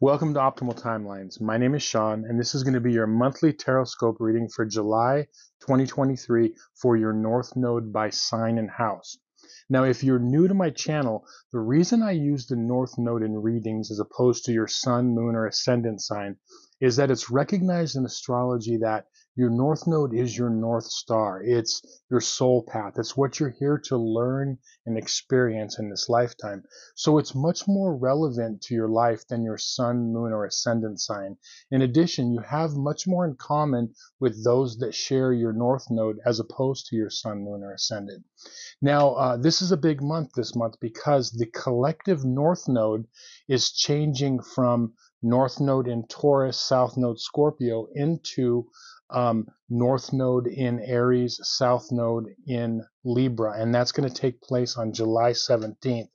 Welcome to Optimal Timelines. My name is Sean, and this is going to be your monthly Tarotscope reading for July 2023 for your North Node by sign and house. Now, if you're new to my channel, the reason I use the North Node in readings as opposed to your Sun, Moon, or Ascendant sign is that it's recognized in astrology that your North Node is your North Star. It's your soul path. It's what you're here to learn and experience in this lifetime. So it's much more relevant to your life than your sun, moon, or ascendant sign. In addition, you have much more in common with those that share your north node as opposed to your sun, moon, or ascendant. Now, this is a big month this month because the collective north node is changing from north node in Taurus, south node Scorpio into north node in Aries, south node in Libra, and that's going to take place on July 17th.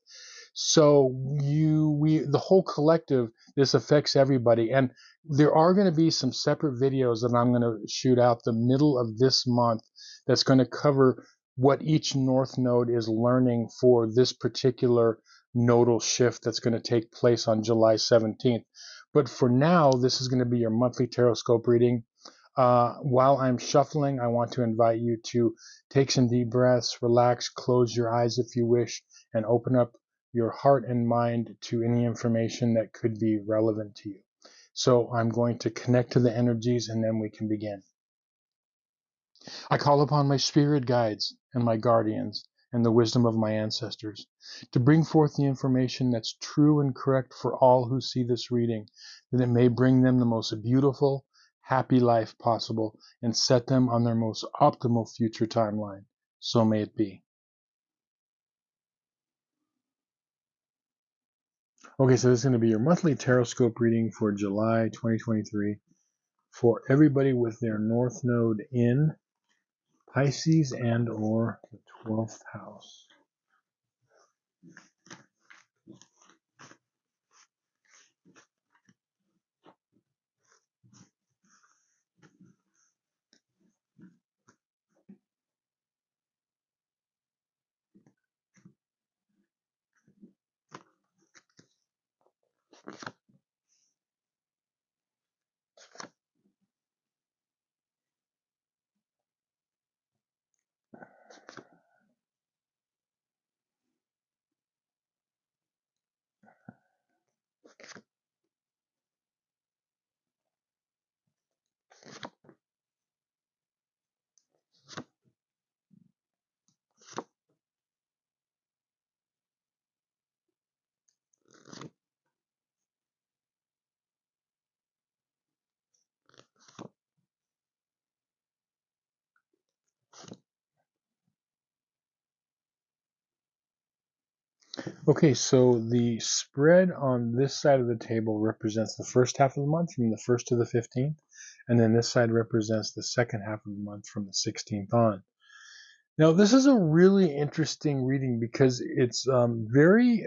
So the whole collective, this affects everybody. And there are going to be some separate videos that I'm going to shoot out the middle of this month that's going to cover what each North Node is learning for this particular nodal shift that's going to take place on July 17th. But for now, this is going to be your monthly Tarotscope reading. While I'm shuffling, I want to invite you to take some deep breaths, relax, close your eyes if you wish, and open up your heart and mind to any information that could be relevant to you. So I'm going to connect to the energies and then we can begin. I call upon my spirit guides and my guardians and the wisdom of my ancestors to bring forth the information that's true and correct for all who see this reading, that it may bring them the most beautiful, happy life possible and set them on their most optimal future timeline. So may it be. Okay, so this is going to be your monthly Tarotscope reading for July 2023 for everybody with their North Node in Pisces and or the 12th house. Okay, so the spread on this side of the table represents the first half of the month from the 1st to the 15th, and then this side represents the second half of the month from the 16th on. Now, this is a really interesting reading because it's very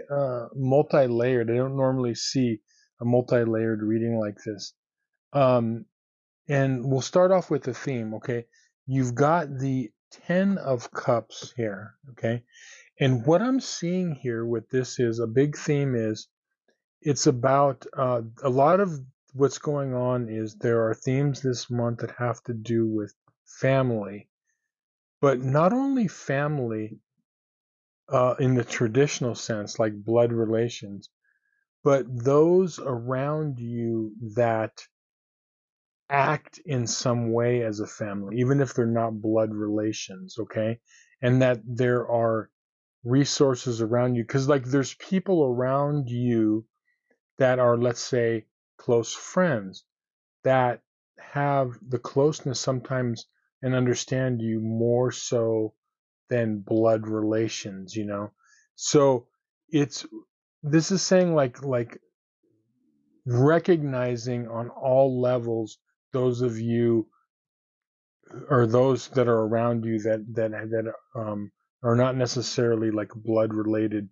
multi-layered. I don't normally see a multi-layered reading like this. And we'll start off with the theme, okay? You've got the 10 of Cups here, okay? And what I'm seeing here with this is a big theme is it's about a lot of what's going on is there are themes this month that have to do with family, but not only family in the traditional sense, like blood relations, but those around you that act in some way as a family, even if they're not blood relations, okay? And that there are resources around you, because like there's people around you that are, let's say, close friends that have the closeness sometimes and understand you more so than blood relations, you know? So it's, this is saying like recognizing on all levels those of you or those that are around you that are not necessarily like blood related,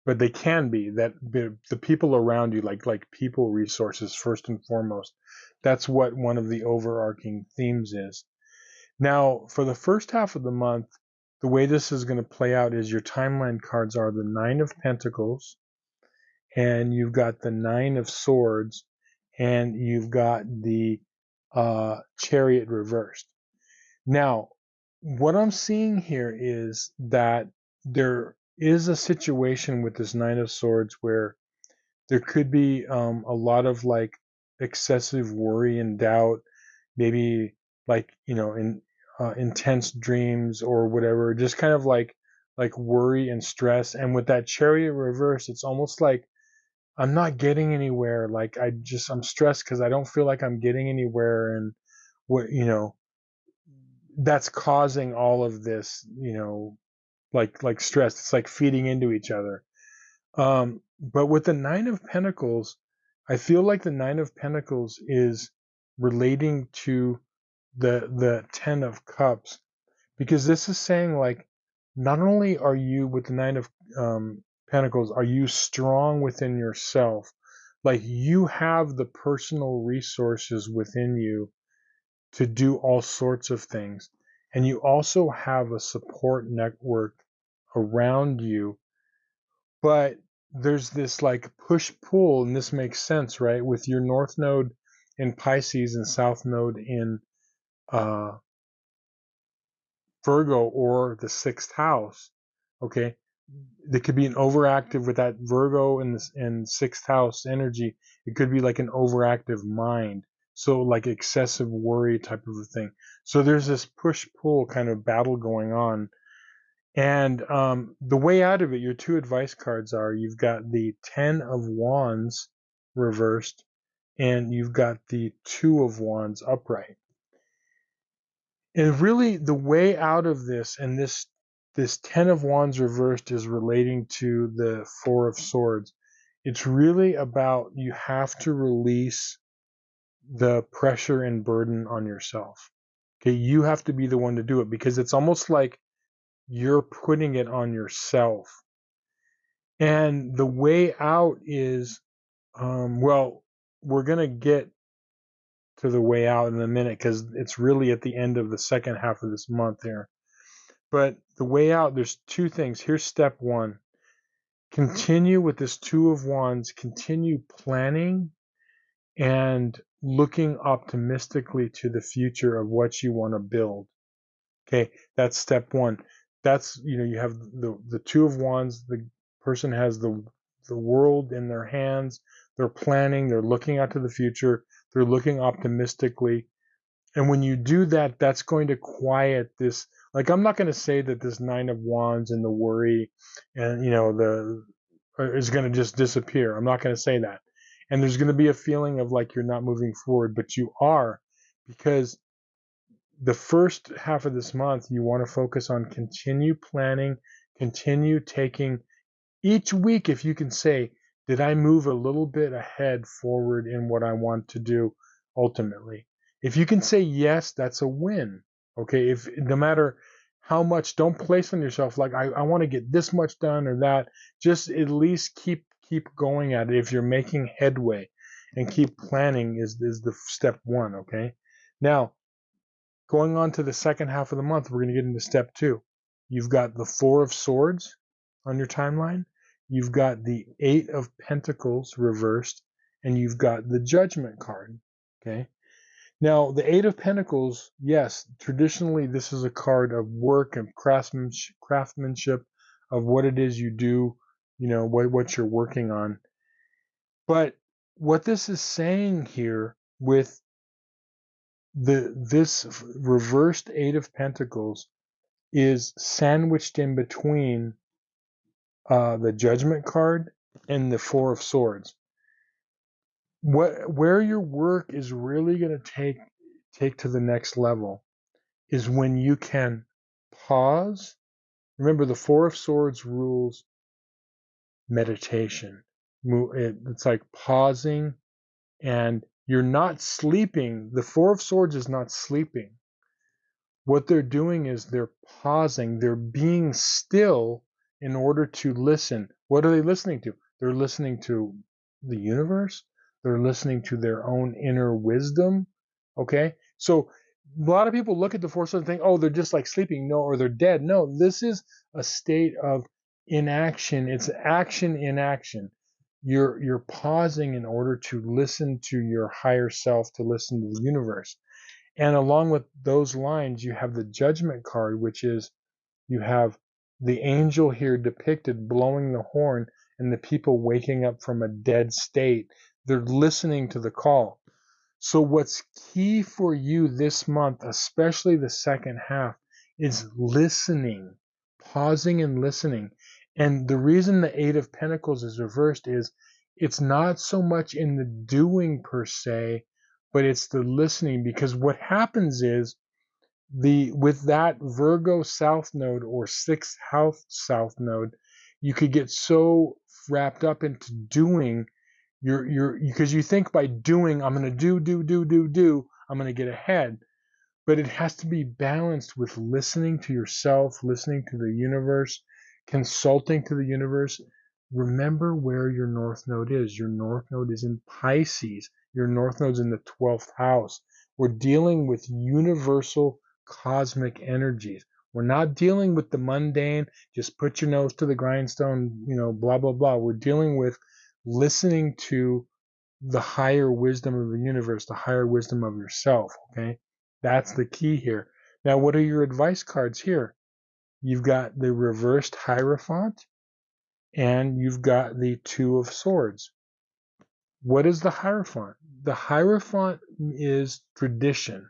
but they can be, that the people around you, like people resources first and foremost. That's what one of the overarching themes is. Now, for the first half of the month, the way this is going to play out is your timeline cards are the Nine of Pentacles and you've got the Nine of Swords, and you've got the Chariot reversed. Now, what I'm seeing here is that there is a situation with this Nine of Swords where there could be a lot of like excessive worry and doubt, maybe like in intense dreams or whatever, just kind of like worry and stress. And with that Chariot reverse, it's almost like I'm not getting anywhere. Like I'm stressed because I don't feel like I'm getting anywhere, and what that's causing all of this, like stress. It's like feeding into each other. But with the Nine of Pentacles, I feel like the Nine of Pentacles is relating to the Ten of Cups, because this is saying like not only are you with the Nine of Pentacles, are you strong within yourself, like you have the personal resources within you to do all sorts of things, and you also have a support network around you, but there's this like push pull, and this makes sense, right? With your North Node in Pisces and South Node in uh, Virgo or the sixth house. Okay, there could be an overactive with that Virgo and sixth house energy. It could be like an overactive mind, so like excessive worry type of a thing. So there's this push pull kind of battle going on. And the way out of it, your two advice cards are you've got the Ten of Wands reversed, and you've got the Two of Wands upright. And really, the way out of this, and this Ten of Wands reversed is relating to the Four of Swords. It's really about you have to release the pressure and burden on yourself. Okay, you have to be the one to do it, because it's almost like you're putting it on yourself. And the way out is, well, we're going to get to the way out in a minute, because it's really at the end of the second half of this month here. But the way out, there's two things. Here's step one. Continue with this Two of Wands, continue planning and looking optimistically to the future of what you want to build. Okay, that's step one. That's, you have the Two of Wands, the person has the world in their hands. They're planning, they're looking out to the future, they're looking optimistically. And when you do that, that's going to quiet this. Like, I'm not going to say that this Nine of Wands and the worry and, the is going to just disappear. I'm not going to say that. And there's going to be a feeling of like you're not moving forward, but you are, because the first half of this month, you want to focus on continue planning, continue taking each week. If you can say, did I move a little bit ahead forward in what I want to do ultimately? If you can say yes, that's a win. Okay. If no matter how much, don't place on yourself like I want to get this much done or that. Just at least keep going at it if you're making headway, and keep planning is the step one. Okay. Now, going on to the second half of the month, we're going to get into step two. You've got the Four of Swords on your timeline. You've got the Eight of Pentacles reversed, and you've got the Judgment card. Okay. Now, the Eight of Pentacles, yes, traditionally this is a card of work and craftsmanship of what it is you do, what you're working on. But what this is saying here with this reversed Eight of Pentacles is sandwiched in between the Judgment card and the Four of Swords. Where your work is really going to take to the next level is when you can pause. Remember, the Four of Swords rules meditation. It's like pausing, and you're not sleeping. The Four of Swords is not sleeping. What they're doing is they're pausing, they're being still in order to listen. What are they listening to? They're listening to the universe. They're listening to their own inner wisdom. Okay? So a lot of people look at the Four of Swords and think, oh, they're just like sleeping. No, or they're dead. No, this is a state of inaction. It's action in action. You're pausing in order to listen to your higher self, to listen to the universe. And along with those lines, you have the judgment card, which is you have the angel here depicted blowing the horn and the people waking up from a dead state. They're listening to the call. So what's key for you this month, especially the second half, is listening, pausing and listening. And the reason the Eight of Pentacles is reversed is it's not so much in the doing per se, but it's the listening. Because what happens is with that Virgo South Node or sixth house South Node, you could get so wrapped up into doing because you think by doing, I'm going to do, I'm going to get ahead. But it has to be balanced with listening to yourself, listening to the universe, consulting to the universe. Remember where your North Node is. Your North Node is in Pisces. Your North Node's in the 12th house. We're dealing with universal cosmic energies. We're not dealing with the mundane, just put your nose to the grindstone, blah, blah, blah. We're dealing with listening to the higher wisdom of the universe, the higher wisdom of yourself, okay? That's the key here. Now, what are your advice cards here? You've got the reversed Hierophant and you've got the Two of Swords. What is the Hierophant? The Hierophant is tradition.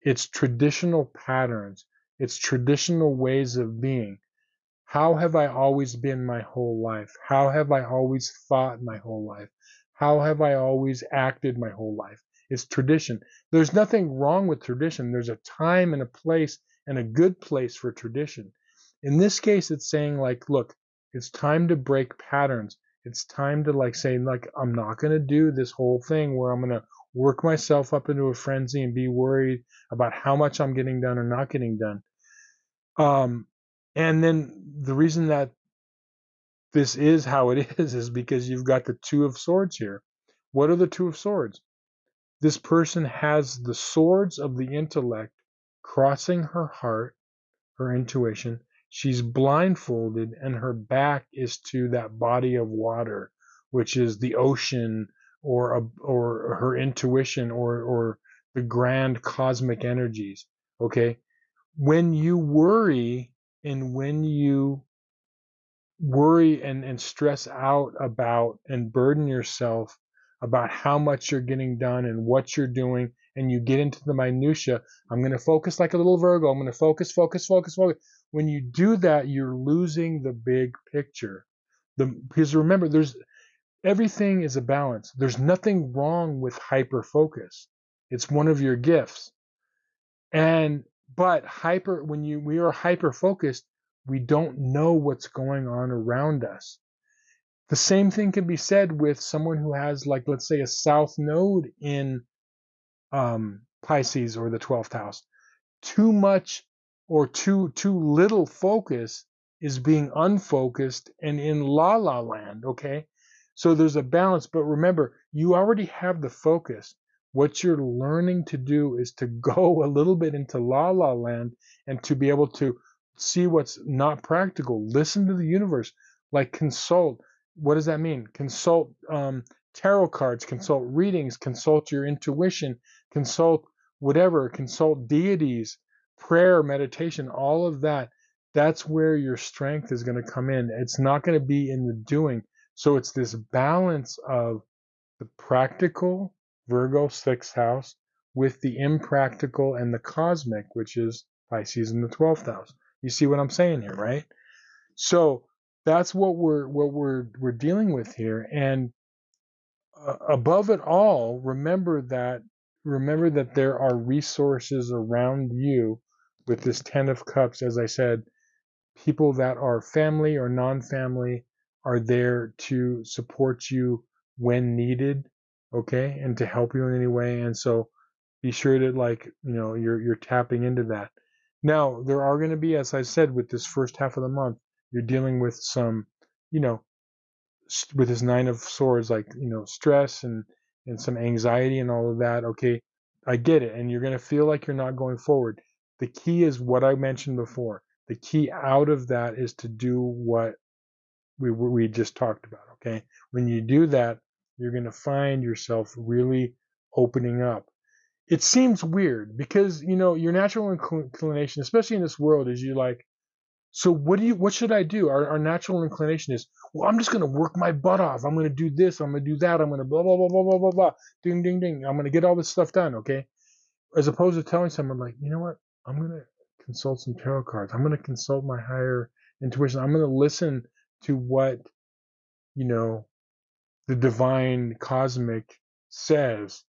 It's traditional patterns. It's traditional ways of being. How have I always been my whole life? How have I always thought my whole life? How have I always acted my whole life? It's tradition. There's nothing wrong with tradition. There's a time and a place and a good place for tradition. In this case, it's saying like, look, it's time to break patterns. It's time to say, I'm not going to do this whole thing where I'm going to work myself up into a frenzy and be worried about how much I'm getting done or not getting done. And then the reason that this is how it is because you've got the Two of Swords here. What are the Two of Swords? This person has the swords of the intellect crossing her heart, her intuition. She's blindfolded and her back is to that body of water, which is the ocean or her intuition or the grand cosmic energies. Okay. When you worry and when you worry and stress out about and burden yourself about how much you're getting done and what you're doing, and you get into the minutia, I'm going to focus like a little Virgo. I'm going to focus, focus, focus, focus. When you do that, you're losing the big picture. Because remember, everything is a balance. There's nothing wrong with hyper focus. It's one of your gifts. But when we are hyper focused, we don't know what's going on around us. The same thing can be said with someone who has, let's say, a south node in Pisces or the 12th house. Too much or too little focus is being unfocused and in la la land. Okay, so there's a balance. But remember, you already have the focus. What you're learning to do is to go a little bit into la la land and to be able to see what's not practical. Listen to the universe, consult. What does that mean? Consult tarot cards, consult readings, consult your intuition, consult whatever, consult deities, prayer, meditation, all of that. That's where your strength is going to come in. It's not going to be in the doing. So it's this balance of the practical, Virgo, sixth house, with the impractical and the cosmic, which is Pisces in the 12th house. You see what I'm saying here, right? So that's what we're dealing with here. And above it all, remember that there are resources around you with this 10 of cups. As I said, people that are family or non-family are there to support you when needed, okay, and to help you in any way. And so be sure to you're tapping into that. Now, there are going to be, as I said, with this first half of the month, you're dealing with some, with this Nine of Swords, stress and some anxiety and all of that. Okay, I get it. And you're going to feel like you're not going forward. The key is what I mentioned before. The key out of that is to do what we just talked about, okay? When you do that, you're going to find yourself really opening up. It seems weird because, your natural inclination, especially in this world, is you like, so what should I do? Our natural inclination is, well, I'm just going to work my butt off. I'm going to do this. I'm going to do that. I'm going to blah, blah, blah, blah, blah, blah, blah. Ding, ding, ding. I'm going to get all this stuff done. Okay. As opposed to telling someone like, you know what? I'm going to consult some tarot cards. I'm going to consult my higher intuition. I'm going to listen to what, the divine cosmic says.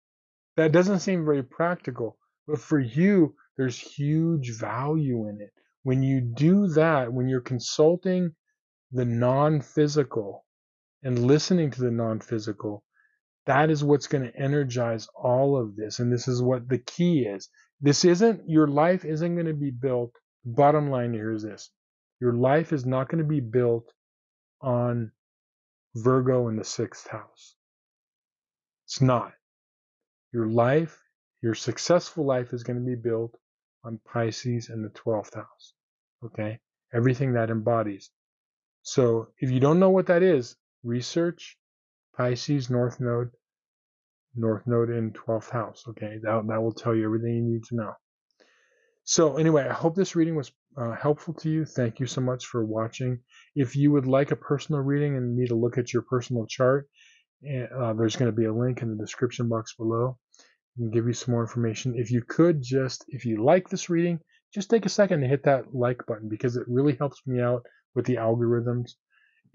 That doesn't seem very practical, but for you, there's huge value in it. When you do that, when you're consulting the non-physical and listening to the non-physical, that is what's going to energize all of this. And this is what the key is. Your life isn't going to be built. Bottom line here is this. Your life is not going to be built on Virgo in the 6th house. It's not. Your successful life is going to be built on Pisces in the 12th house. Okay? Everything that embodies. So if you don't know what that is, research Pisces North Node in 12th house. Okay? That will tell you everything you need to know. So anyway, I hope this reading was helpful to you. Thank you so much for watching. If you would like a personal reading and need to look at your personal chart, there's going to be a link in the description box below. And give you some more information. If you like this reading, just take a second to hit that like button because it really helps me out with the algorithms,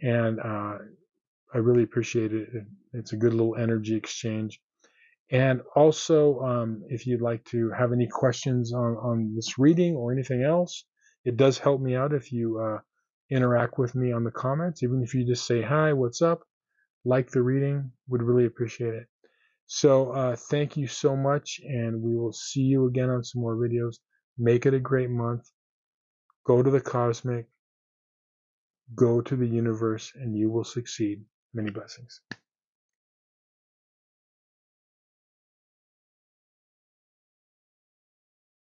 and I really appreciate it. It's a good little energy exchange. And also, if you'd like to have any questions on this reading or anything else, it does help me out if you interact with me on the comments. Even if you just say hi, what's up, like the reading, would really appreciate it. So thank you so much, and we will see you again on some more videos. Make it a great month. Go to the cosmic, go to the universe, and you will succeed. Many blessings.